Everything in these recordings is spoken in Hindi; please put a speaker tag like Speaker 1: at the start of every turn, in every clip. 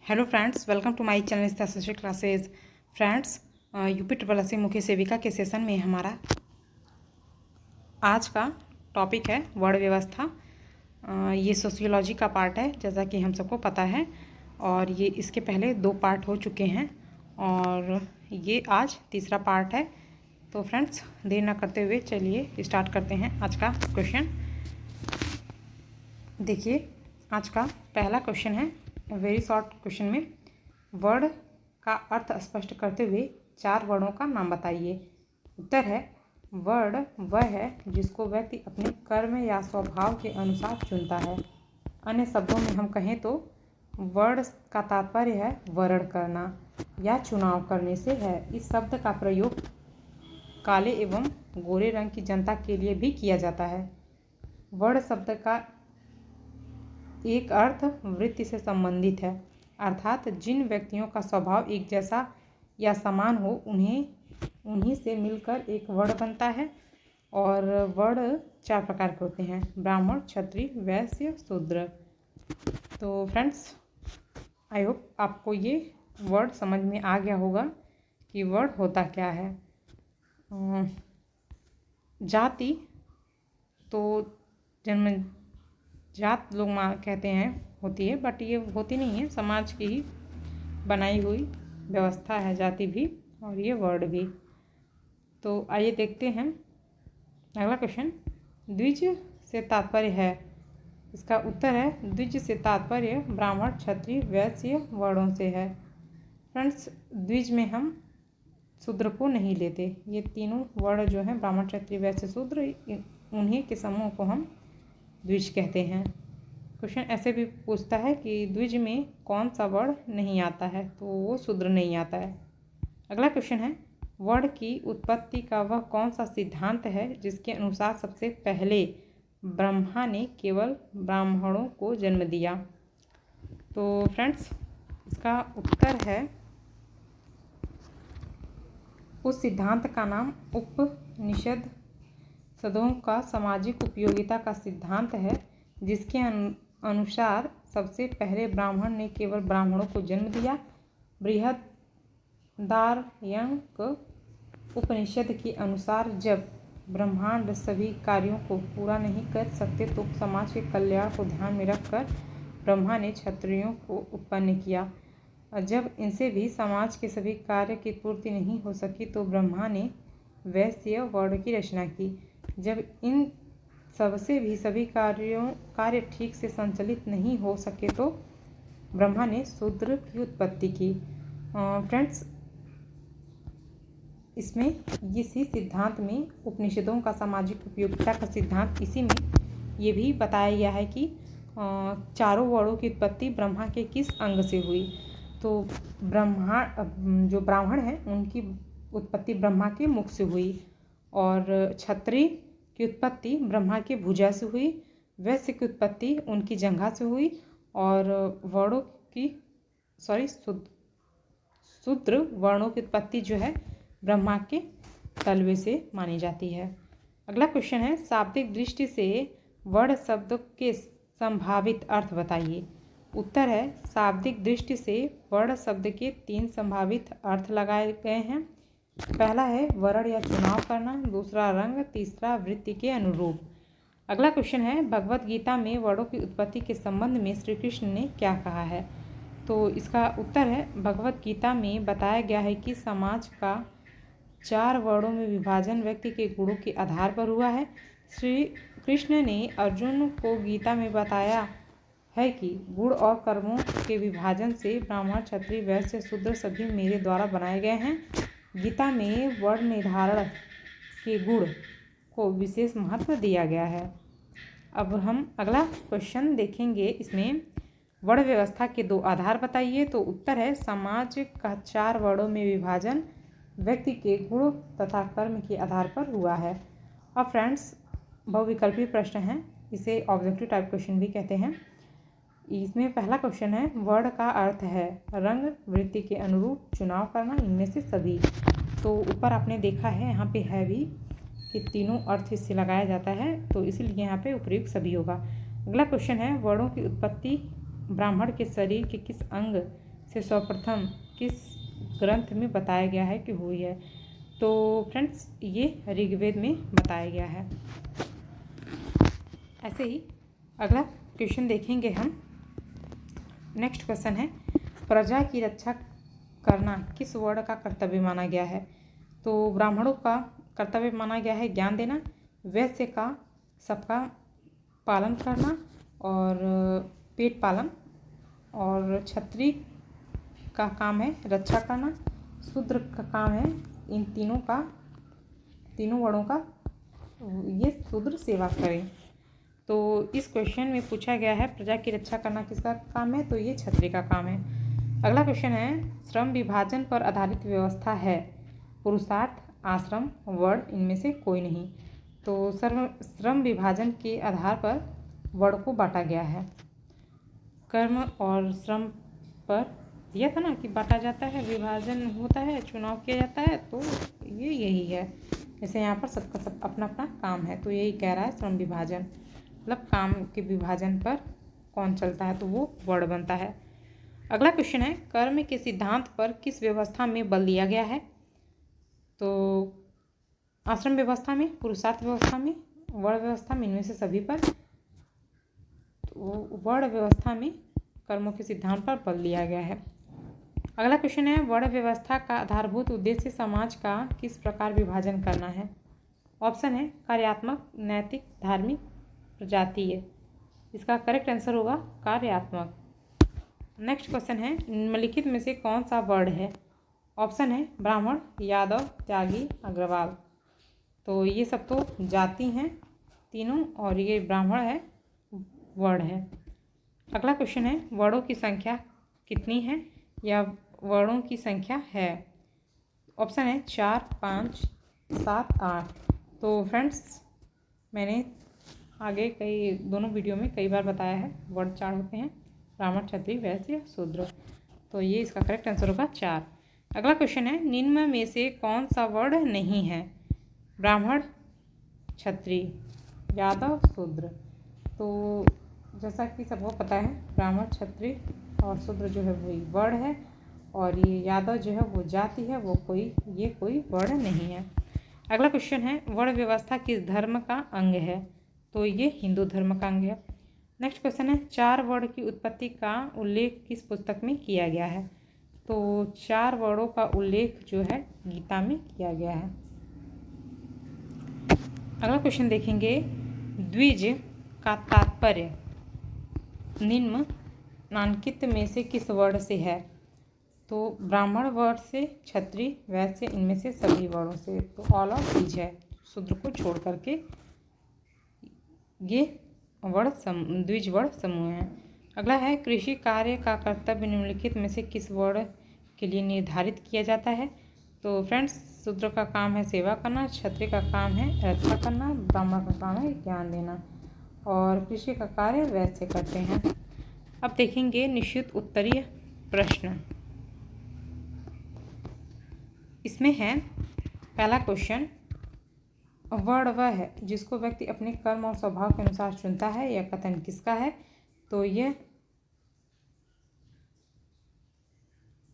Speaker 1: Hello friends, welcome to my channel Star Classes. Friends, UP triple S C मुख्य सेविका के सेशन में हमारा आज का टॉपिक है वर्ण व्यवस्था। ये सोशियोलॉजी का पार्ट है, जैसा कि हम सबको पता है, और ये इसके पहले 2 पार्ट हो चुके हैं और ये आज तीसरा पार्ट है। तो फ्रेंड्स, देर ना करते हुए चलिए स्टार्ट करते हैं आज का क्वेश्चन। देखिए, आज का पहला क्वेश्चन है वेरी शॉर्ट क्वेश्चन में वर्ण का अर्थ स्पष्ट करते हुए 4 वर्णों का नाम बताइए। उत्तर है वर्ण वह है जिसको व्यक्ति अपने कर्म या स्वभाव के अनुसार चुनता है। अन्य शब्दों में हम कहें तो वर्ण का तात्पर्य है वर्ण करना या चुनाव करने से है। इस शब्द का प्रयोग काले एवं गोरे रंग की जनता के लिए भी किया जाता है। वर्ण शब्द का एक अर्थ वृत्ति से संबंधित है, अर्थात जिन व्यक्तियों का स्वभाव एक जैसा या समान हो उन्हीं से मिलकर एक वर्ण बनता है। और वर्ण 4 प्रकार के होते हैं: ब्राह्मण, क्षत्रिय, वैश्य, शूद्र। तो फ्रेंड्स, आई होप आपको ये वर्ड समझ में आ गया होगा कि वर्ण होता क्या है। जाति तो जन्म जात लोग कहते हैं होती है, बट ये होती नहीं है, समाज की ही बनाई हुई व्यवस्था है जाति भी और ये वर्ड भी। तो आइए देखते हैं अगला क्वेश्चन। द्विज से तात्पर्य है, इसका उत्तर है द्विज से तात्पर्य ब्राह्मण, क्षत्रिय, वैश्य वर्णों से है। फ्रेंड्स, द्विज में हम शूद्र को नहीं लेते। ये तीनों वर्ण जो हैं ब्राह्मण, क्षत्रिय, वैश्य, शूद्र, उन्हीं के समूह को हम द्विज कहते हैं। क्वेश्चन ऐसे भी पूछता है कि द्विज में कौन सा वर्ण नहीं आता है, तो वो शूद्र नहीं आता है। अगला क्वेश्चन है वर्ण की उत्पत्ति का वह कौन सा सिद्धांत है जिसके अनुसार सबसे पहले ब्रह्मा ने केवल ब्राह्मणों को जन्म दिया। तो फ्रेंड्स, इसका उत्तर है उस सिद्धांत का नाम उपनिषद सदों का सामाजिक उपयोगिता का सिद्धांत है, जिसके अनुसार सबसे पहले ब्राह्मण ने केवल ब्राह्मणों को जन्म दिया। बृहदारण्यक उपनिषद के अनुसार जब ब्रह्मांड सभी कार्यों को पूरा नहीं कर सकते तो समाज के कल्याण को ध्यान में रखकर ब्रह्मा ने क्षत्रियों को उत्पन्न किया। जब इनसे भी समाज के सभी कार्य की पूर्ति नहीं हो सकी तो ब्रह्मा ने वैश्य वर्ण की रचना की। जब इन सबसे भी सभी कार्य ठीक से संचालित नहीं हो सके तो ब्रह्मा ने शूद्र की उत्पत्ति की। फ्रेंड्स, इसमें इसी सिद्धांत में उपनिषदों का सामाजिक उपयोगिता का सिद्धांत, इसी में ये भी बताया गया है कि चारों वर्णों की उत्पत्ति ब्रह्मा के किस अंग से हुई। तो जो ब्राह्मण हैं उनकी उत्पत्ति ब्रह्मा के मुख से हुई, और क्षत्रिय की उत्पत्ति ब्रह्मा की भुजा से हुई, वैश्य की उत्पत्ति उनकी जंघा से हुई, और वर्णों की शूद्र वर्णों की उत्पत्ति जो है ब्रह्मा के तलवे से मानी जाती है। अगला क्वेश्चन है शाब्दिक दृष्टि से वर्ण शब्द के संभावित अर्थ बताइए। उत्तर है शाब्दिक दृष्टि से वर्ण शब्द के 3 संभावित अर्थ लगाए गए हैं। पहला है वर्ण या चुनाव करना, दूसरा रंग, तीसरा वृत्ति के अनुरूप। अगला क्वेश्चन है भगवत गीता में वर्णों की उत्पत्ति के संबंध में श्री कृष्ण ने क्या कहा है। तो इसका उत्तर है भगवत गीता में बताया गया है कि समाज का 4 वर्णों में विभाजन व्यक्ति के गुणों के आधार पर हुआ है। श्री कृष्ण ने अर्जुन को गीता में बताया है कि गुण और कर्मों के विभाजन से ब्राह्मण, क्षत्रिय, वैश्य, शूद्र सभी मेरे द्वारा बनाए गए हैं। गीता में वर्ण निर्धारण के गुण को विशेष महत्व दिया गया है। अब हम अगला क्वेश्चन देखेंगे। इसमें वर्ण व्यवस्था के 2 आधार बताइए। तो उत्तर है समाज का 4 वर्णों में विभाजन व्यक्ति के गुण तथा कर्म के आधार पर हुआ है। अब फ्रेंड्स, बहुविकल्पी प्रश्न है, इसे ऑब्जेक्टिव टाइप क्वेश्चन भी कहते हैं। इसमें पहला क्वेश्चन है वर्ण का अर्थ है रंग, वृत्ति के अनुरूप, चुनाव करना, इनमें से सभी। तो ऊपर आपने देखा है यहाँ पे है भी कि तीनों अर्थ इससे लगाया जाता है, तो इसीलिए यहाँ पे उपयुक्त सभी होगा। अगला क्वेश्चन है वर्णों की उत्पत्ति ब्राह्मण के शरीर के किस अंग से सर्वप्रथम किस ग्रंथ में बताया गया है कि हुई है? तो फ्रेंड्स ये ऋग्वेद में बताया गया है। ऐसे ही अगला क्वेश्चन देखेंगे हम। नेक्स्ट क्वेश्चन है, प्रजा की रक्षा करना किस वर्ण का कर्तव्य माना गया है? तो ब्राह्मणों का कर्तव्य माना गया है ज्ञान देना, वैश्य का सबका पालन करना और पेट पालन, और क्षत्रिय का काम है रक्षा करना, शूद्र का काम है इन तीनों वर्णों का ये शूद्र सेवा करें। तो इस क्वेश्चन में पूछा गया है प्रजा की रक्षा करना किसका काम है? तो ये क्षत्रिय का काम है। अगला क्वेश्चन है, श्रम विभाजन पर आधारित व्यवस्था है, पुरुषार्थ, आश्रम, वर्ण इनमें से कोई नहीं। तो श्रम विभाजन के आधार पर वर्ण को बांटा गया है। कर्म और श्रम पर दिया था ना कि बांटा जाता है, विभाजन होता है, चुनाव किया जाता है, तो ये यही है। जैसे यहाँ पर सबका सब अपना अपना काम है, तो यही कह रहा है श्रम विभाजन, मतलब काम के विभाजन पर कौन चलता है तो वो वर्ण बनता है। अगला क्वेश्चन है, कर्म के सिद्धांत पर किस व्यवस्था में बल दिया गया है? तो आश्रम व्यवस्था में, पुरुषार्थ व्यवस्था में, वर्ण व्यवस्था में, इनमें से सभी पर। तो वर्ण व्यवस्था में कर्मों के सिद्धांत पर बल दिया गया है। अगला क्वेश्चन है, वर्ण व्यवस्था का आधारभूत उद्देश्य समाज का किस प्रकार विभाजन करना है? ऑप्शन है कार्यात्मक, नैतिक, धार्मिक, प्रजातीय। इसका करेक्ट आंसर होगा कार्यात्मक। नेक्स्ट क्वेश्चन है, निम्नलिखित में से कौन सा वर्ण है? ऑप्शन है ब्राह्मण, यादव, त्यागी, अग्रवाल। तो ये सब तो जाति हैं तीनों, और ये ब्राह्मण है वर्ण है। अगला क्वेश्चन है, वर्णों की संख्या कितनी है या वर्णों की संख्या है? ऑप्शन है 4, 5, 7, 8। तो फ्रेंड्स मैंने आगे दोनों वीडियो में कई बार बताया है वर्ण 4 होते हैं, ब्राह्मण, क्षत्रिय, वैश्य, शूद्र। तो ये इसका करेक्ट आंसर होगा 4। अगला क्वेश्चन है, निम्न में से कौन सा वर्ण नहीं है? ब्राह्मण, क्षत्रिय, यादव, शूद्र। तो जैसा कि सबको पता है ब्राह्मण, क्षत्रिय और शूद्र जो है वही वर्ण है, और ये यादव जो है वो जाति है, ये कोई वर्ण नहीं है। अगला क्वेश्चन है, वर्ण व्यवस्था किस धर्म का अंग है? तो ये हिंदू धर्म का अंग है। नेक्स्ट क्वेश्चन है, 4 वर्ण की उत्पत्ति का उल्लेख किस पुस्तक में किया गया है? तो 4 वर्णों का उल्लेख जो है गीता में किया गया है। अगला क्वेश्चन देखेंगे, द्विज का तात्पर्य निम्नलिखित में से किस वर्ण से है? तो ब्राह्मण वर्ण से, क्षत्रिय, वैश्य इनमें से सभी वर्णों से। तो ऑल ऑफ द्विज है, शूद्र को छोड़ करके ये द्विज वर्ण समूह है। अगला है, कृषि कार्य का कर्तव्य निम्नलिखित में से किस वर्ण के लिए निर्धारित किया जाता है? तो फ्रेंड्स शूद्र का काम है सेवा करना, क्षत्रिय का काम है रक्षा करना, ब्राह्मण का काम है ज्ञान देना, और कृषि का कार्य वैश्य करते हैं। अब देखेंगे निश्चित उत्तरीय प्रश्न। इसमें है पहला क्वेश्चन, वर्ण वह है जिसको व्यक्ति अपने कर्म और स्वभाव के अनुसार चुनता है, यह कथन किसका है? तो यह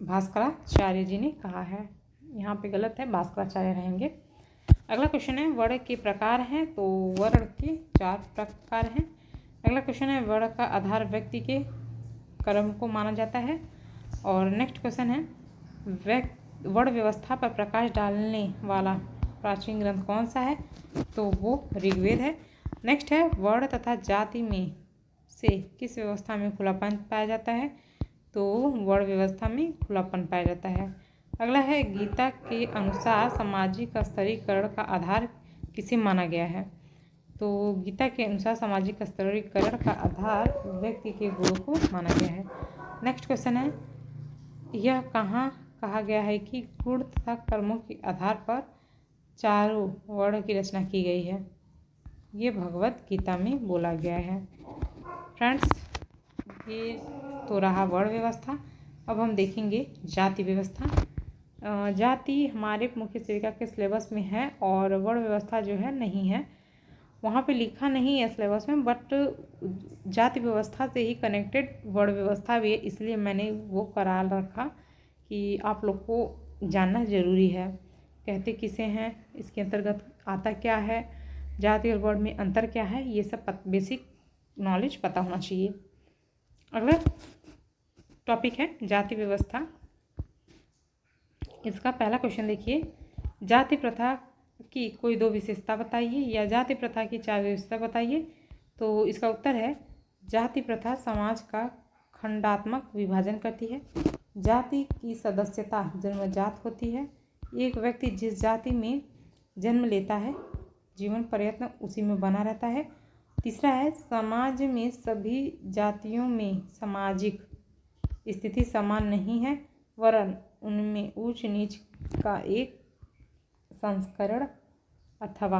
Speaker 1: भास्कराचार्य जी ने कहा है। यहाँ पे गलत है, भास्कराचार्य रहेंगे। अगला क्वेश्चन है, वर्ण के प्रकार हैं? तो वर्ण के 4 प्रकार हैं। अगला क्वेश्चन है, वर्ण का आधार व्यक्ति के कर्म को माना जाता है। और नेक्स्ट क्वेश्चन है, वर्ण व्यवस्था पर प्रकाश डालने वाला प्राचीन ग्रंथ कौन सा है? तो वो ऋग्वेद है। नेक्स्ट है, वर्ण तथा जाति में से किस व्यवस्था में खुलापन पाया जाता है? तो वर्ण व्यवस्था में खुलापन पाया जाता है। अगला है, गीता के अनुसार सामाजिक स्तरीकरण का आधार किसे माना गया है? तो गीता के अनुसार सामाजिक स्तरीकरण का आधार व्यक्ति के गुणों को माना गया है। नेक्स्ट क्वेश्चन है, यह कहाँ कहा गया है कि गुण तथा कर्मों के आधार पर चारों वर्ण की रचना की गई है? ये भगवत गीता में बोला गया है। फ्रेंड्स ये तो रहा वर्ण व्यवस्था। अब हम देखेंगे जाति व्यवस्था। जाति हमारे मुख्य सेविका के सिलेबस में है और वर्ण व्यवस्था जो है नहीं है। वहाँ पे लिखा नहीं है सिलेबस में, बट जाति व्यवस्था से ही कनेक्टेड वर्ण व्यवस्था भी है, इसलिए मैंने वो करा रखा कि आप लोग को जानना ज़रूरी है। कहते किसे हैं, इसके अंतर्गत आता क्या है, जाति और वर्ण में अंतर क्या है, ये सब बेसिक नॉलेज पता होना चाहिए। अगला टॉपिक है जाति व्यवस्था। इसका पहला क्वेश्चन देखिए, जाति प्रथा की कोई 2 विशेषता बताइए या जाति प्रथा की 4 विशेषता बताइए। तो इसका उत्तर है, जाति प्रथा समाज का खंडात्मक विभाजन करती है। जाति की सदस्यता जन्मजात होती है। एक व्यक्ति जिस जाति में जन्म लेता है, जीवन पर्यंत उसी में बना रहता है। तीसरा है, समाज में सभी जातियों में सामाजिक स्थिति समान नहीं है, वरन उनमें ऊंच नीच का एक संस्करण अथवा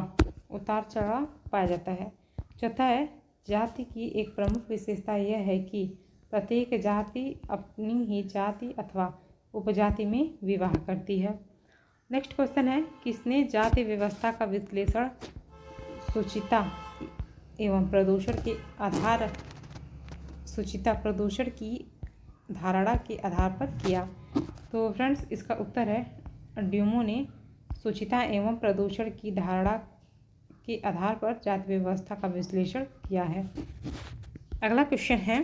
Speaker 1: उतार चढ़ाव पाया जाता है। चौथा है, जाति की एक प्रमुख विशेषता यह है कि प्रत्येक जाति अपनी ही जाति अथवा उपजाति में विवाह करती है। नेक्स्ट क्वेश्चन है, किसने जाति व्यवस्था का विश्लेषण सुचिता एवं प्रदूषण के आधार सुचिता प्रदूषण की धारणा के आधार पर किया। तो फ्रेंड्स, इसका उत्तर है ड्यूमो ने सुचिता एवं प्रदूषण की धारणा के आधार पर जाति व्यवस्था का विश्लेषण किया है। अगला क्वेश्चन है,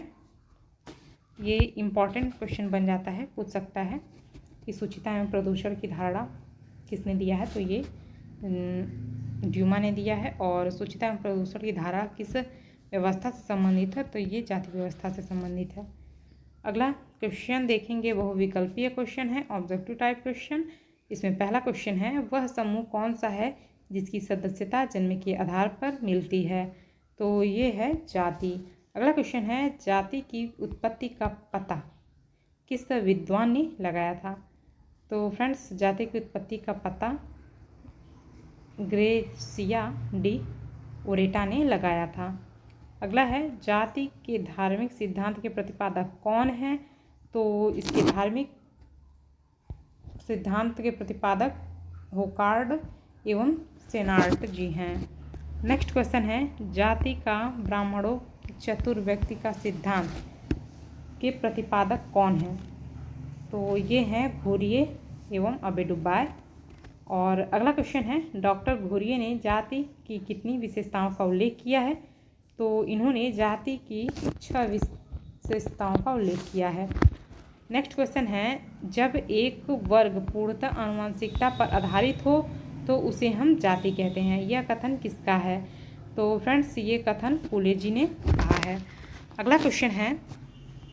Speaker 1: ये इम्पॉर्टेंट क्वेश्चन बन जाता है, पूछ सकता है कि सुचिता एवं प्रदूषण की धारणा किसने दिया है। तो ये ड्यूमा ने दिया है। और सुचिता एवं प्रदूषण की धारा किस व्यवस्था से संबंधित है। तो ये जाति व्यवस्था से संबंधित है। अगला क्वेश्चन देखेंगे, बहुविकल्पीय क्वेश्चन है, ऑब्जेक्टिव टाइप क्वेश्चन। इसमें पहला क्वेश्चन है, वह समूह कौन सा है जिसकी सदस्यता जन्म के आधार पर मिलती है। तो ये है जाति। अगला क्वेश्चन है, जाति की उत्पत्ति का पता किस विद्वान ने लगाया था। तो फ्रेंड्स, जाति की उत्पत्ति का पता ग्रेसिया डी ओरेटा ने लगाया था। अगला है, जाति के धार्मिक सिद्धांत के प्रतिपादक कौन हैं। तो इसके धार्मिक सिद्धांत के प्रतिपादक होकार्ड एवं सेनार्ट जी हैं। नेक्स्ट क्वेश्चन है, जाति का ब्राह्मणों चतुर्व्यक्ति का सिद्धांत के प्रतिपादक कौन हैं। तो ये हैं घुरिये एवं अबेडुबाय। और अगला क्वेश्चन है, डॉक्टर घुरिये ने जाति की कितनी विशेषताओं का उल्लेख किया है। तो इन्होंने जाति की 6 विशेषताओं का उल्लेख किया है। नेक्स्ट क्वेश्चन है, जब एक वर्ग पूर्णतः आनुवंशिकता पर आधारित हो तो उसे हम जाति कहते हैं। यह कथन किसका है। तो फ्रेंड्स, ये कथन फूले जी ने कहा है। अगला क्वेश्चन है,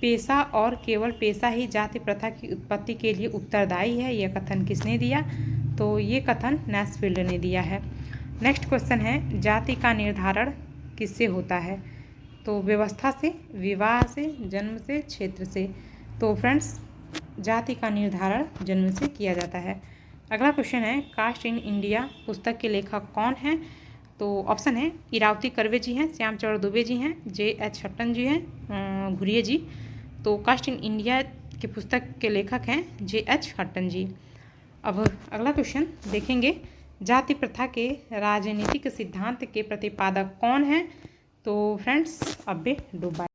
Speaker 1: पेशा और केवल पेशा ही जाति प्रथा की उत्पत्ति के लिए उत्तरदायी है। यह कथन किसने दिया। तो ये कथन नैसफील्ड ने दिया है। नेक्स्ट क्वेश्चन है, जाति का निर्धारण किससे होता है। तो व्यवस्था से, विवाह से, जन्म से, क्षेत्र से। तो फ्रेंड्स, जाति का निर्धारण जन्म से किया जाता है। अगला क्वेश्चन है, कास्ट इन इंडिया पुस्तक के लेखक कौन हैं। तो ऑप्शन है, इरावती कर्वे जी हैं, श्यामचरण दुबे जी हैं, J.H. हट्टन जी हैं, घुरिये जी। तो कास्ट इन इंडिया की पुस्तक के लेखक हैं J.H. हट्टन जी। अब अगला क्वेश्चन देखेंगे, जाति प्रथा के राजनीतिक सिद्धांत के प्रतिपादक कौन हैं। तो फ्रेंड्स, अबेडुबाय।